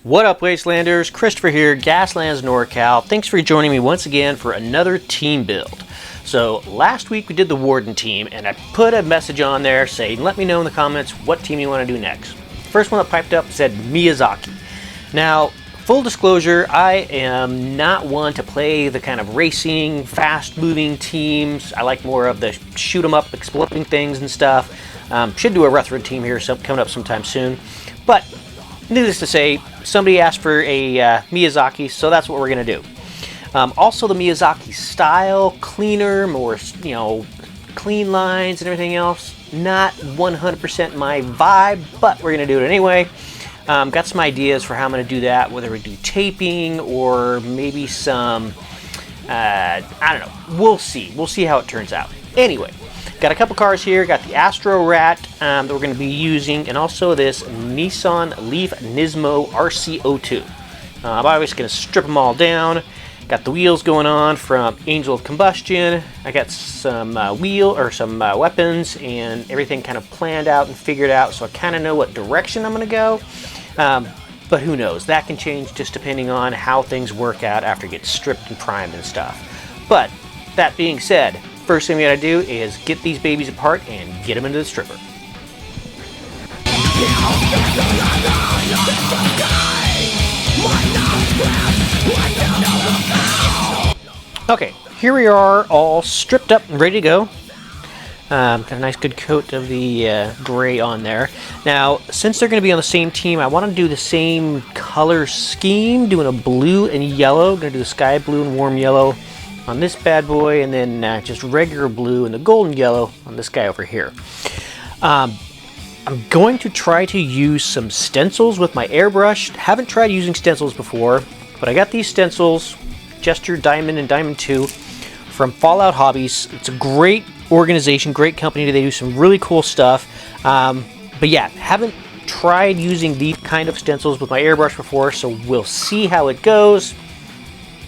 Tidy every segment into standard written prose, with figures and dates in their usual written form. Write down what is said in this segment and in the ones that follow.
What up, Wastelanders? Christopher here, Gaslands NorCal. Thanks for joining me once again for another team build. So last week we did the Warden team, and I put a message on there saying, let me know in the comments what team you want to do next. First one that piped up said Miyazaki. Now, full disclosure, I am not one to play the kind of racing, fast-moving teams. I like more of the shoot 'em up, exploding things and stuff. Should do a Rutherford team here coming up sometime soon. But needless to say, somebody asked for a Miyazaki, so that's what we're going to do. Also, the Miyazaki style, cleaner, more, clean lines and everything else. Not 100% my vibe, but we're going to do it anyway. Got some ideas for how I'm going to do that, whether we do taping or maybe some, I don't know. We'll see. We'll see how it turns out. Anyway, got a couple cars here. Got the Astro Rat that we're going to be using, and also this Nissan Leaf Nismo RC02. I'm obviously going to strip them all down. Got the wheels going on from Angel of Combustion. I got some weapons and everything kind of planned out and figured out, so I kind of know what direction I'm going to go. But who knows? That can change just depending on how things work out after it gets stripped and primed and stuff. But that being said, first thing we gotta do is get these babies apart and get them into the stripper. Okay, here we are all stripped up and ready to go. Got a nice good coat of the gray on there. Now, since they're going to be on the same team, I want to do the same color scheme, doing a blue and yellow. Going to do the sky blue and warm yellow on this bad boy, and then just regular blue and the golden yellow on this guy over here. I'm going to try to use some stencils with my airbrush. Haven't tried using stencils before, but I got these stencils, Gesture Diamond and Diamond 2, from Fallout Hobbies. It's a great organization, great company. They do some really cool stuff. But yeah, haven't tried using these kind of stencils with my airbrush before, so we'll see how it goes.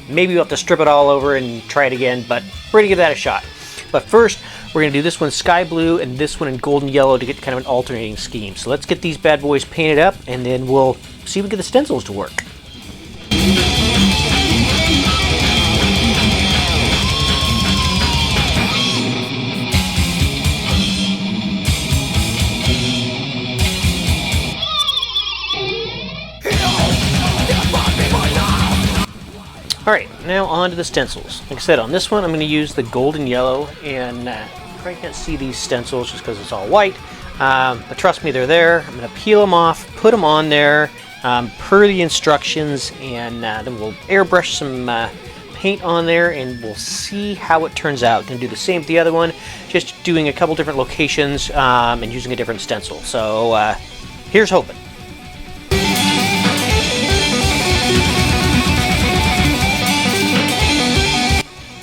Maybe we'll have to strip it all over and try it again, but we're gonna give that a shot. But first, we're gonna do this one sky blue and this one in golden yellow to get kind of an alternating scheme. So let's get these bad boys painted up, and then we'll see if we can get the stencils to work. Alright, now on to the stencils. Like I said, on this one I'm going to use the golden yellow, and you probably can't see these stencils just because it's all white, but trust me, they're there. I'm going to peel them off, put them on there per the instructions, and then we'll airbrush some paint on there, and we'll see how it turns out. Going to do the same with the other one, just doing a couple different locations and using a different stencil. So here's hoping.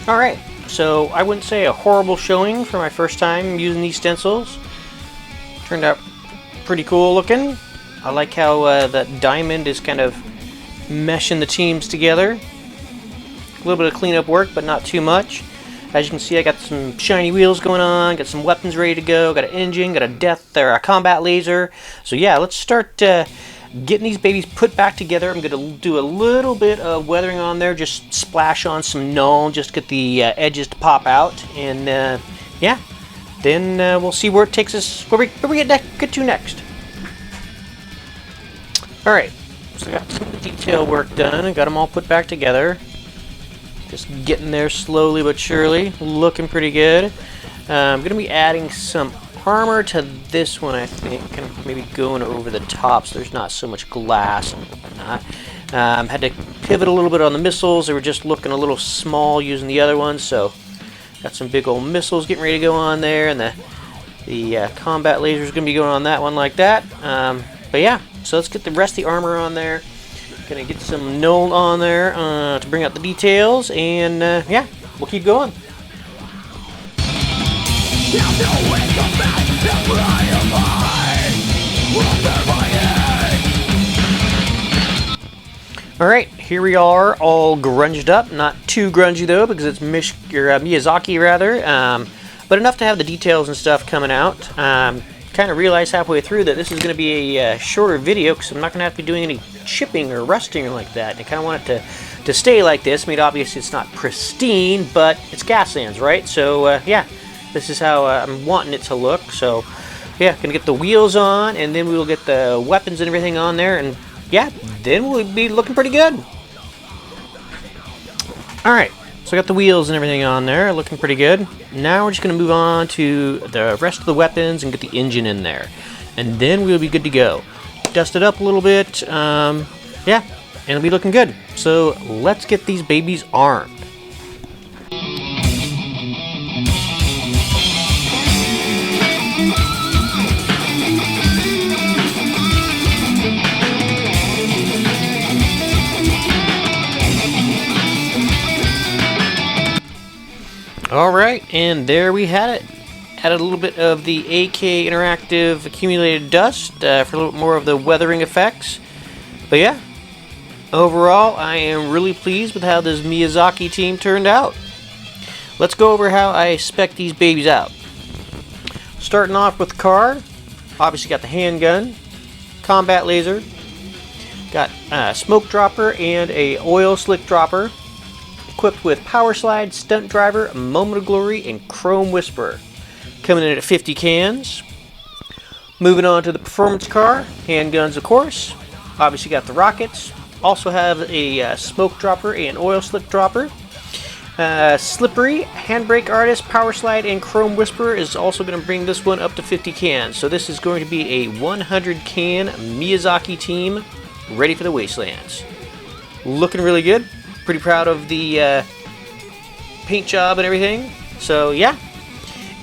Alright, so I wouldn't say a horrible showing for my first time using these stencils. Turned out pretty cool looking. I like how that diamond is kind of meshing the teams together. A little bit of cleanup work, but not too much. As you can see, I got some shiny wheels going on, got some weapons ready to go, got an engine, got a combat laser. So yeah, let's start getting these babies put back together. I'm going to do a little bit of weathering on there, just splash on some null, just get the edges to pop out, and yeah, then we'll see where it takes us, where we get to next. Alright, so I got some detail work done, I got them all put back together. Just getting there slowly but surely, looking pretty good. I'm going to be adding some armor to this one, I think, kind of maybe going over the top so there's not so much glass and whatnot. Had to pivot a little bit on the missiles. They were just looking a little small using the other ones, so got some big old missiles getting ready to go on there, and the combat laser is going to be going on that one like that. But yeah, so let's get the rest of the armor on there. Gonna get some null on there to bring out the details, and yeah, we'll keep going. Alright, here we are, all grunged up. Not too grungy though, because it's Miyazaki rather, but enough to have the details and stuff coming out. Kind of realized halfway through that this is going to be a shorter video, because I'm not going to have to be doing any chipping or rusting or like that. And I kind of want it to stay like this. I mean, obviously it's not pristine, but it's Gaslands, right? So yeah, this is how I'm wanting it to look. So yeah, gonna get the wheels on, and then we will get the weapons and everything on there, and yeah, then we'll be looking pretty good. Alright, so I got the wheels and everything on there, looking pretty good. Now we're just going to move on to the rest of the weapons and get the engine in there. And then we'll be good to go. Dust it up a little bit, yeah, and it'll be looking good. So let's get these babies armed. Alright, and there we had it. Added a little bit of the AK Interactive accumulated dust for a little bit more of the weathering effects. But yeah, overall I am really pleased with how this Miyazaki team turned out. Let's go over how I spec these babies out. Starting off with the car, obviously got the handgun, combat laser, got a smoke dropper and a oil slick dropper. Equipped with power slide, stunt driver, moment of glory, and chrome whisperer. Coming in at 50 cans. Moving on to the performance car, handguns of course. Obviously got the rockets. Also have a smoke dropper and oil slick dropper. Slippery, handbrake artist, power slide, and chrome whisperer is also going to bring this one up to 50 cans. So this is going to be a 100 can Miyazaki team ready for the wastelands. Looking really good. Pretty proud of the paint job and everything. So yeah,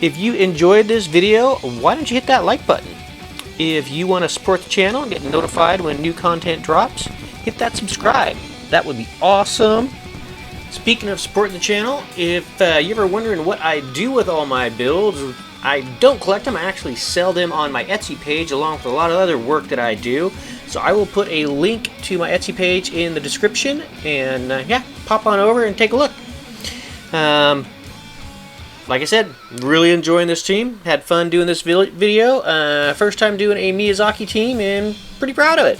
if you enjoyed this video, why don't you hit that like button? If you want to support the channel and get notified when new content drops, hit that subscribe. That would be awesome. Speaking of supporting the channel, if you're ever wondering what I do with all my builds, I don't collect them, I actually sell them on my Etsy page along with a lot of other work that I do. So I will put a link to my Etsy page in the description, and yeah, pop on over and take a look. Like I said, really enjoying this team. Had fun doing this video. First time doing a Miyazaki team, and pretty proud of it.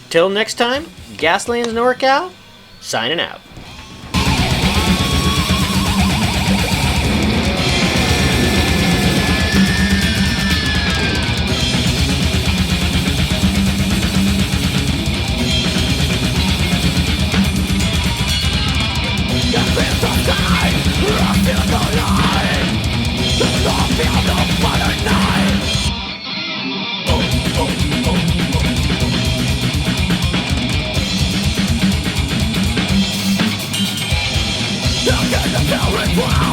Till next time, Gaslands NorCal, signing out. Look at the